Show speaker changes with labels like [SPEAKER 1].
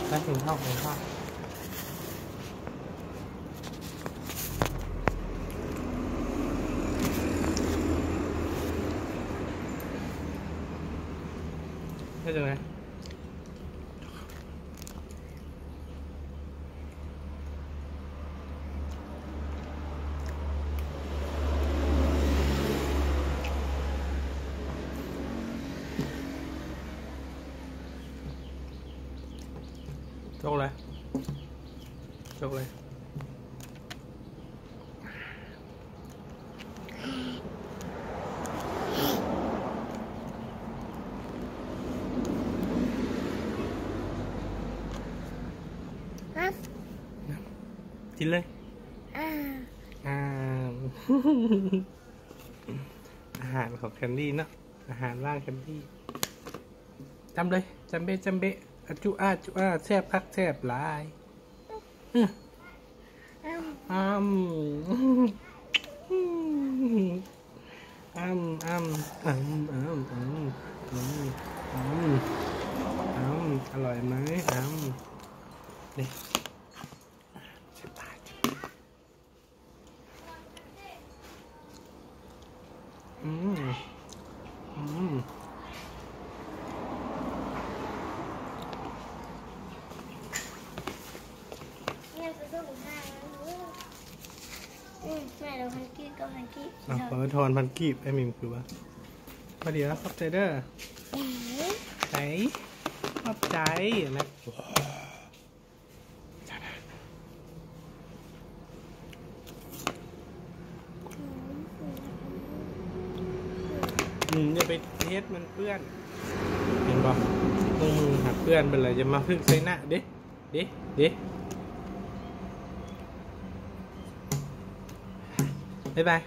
[SPEAKER 1] ได้ถึงข้าวของข้าวได้จังไงโชคเลยโชคเลยกินเลยอาหารของแคนดี้เนาะอาหารว่างแคนดี้จำเลยจำเบะจำเบะจุอาจุอาแซ่บพักแซ่บหลายอ้ำอ้ำอ้ำอ้ำอ้ำอ้ำอ้ำอ้ำอร่อยไหมอ้ำนี่เจ็บตาย
[SPEAKER 2] แม่เราพันกี้ก็พันกี้
[SPEAKER 1] ขอทอนพันกีบไอ้มิมคือว่าพอดีแล้วขอบใจเด้อไหนขอบใจนะอย่าไปเทสมันเปื้อนเห็นป่ะมือหักเปื้อนเป็นไรจะมาพึ่งใส่หน้าเด้บ๊ายบาย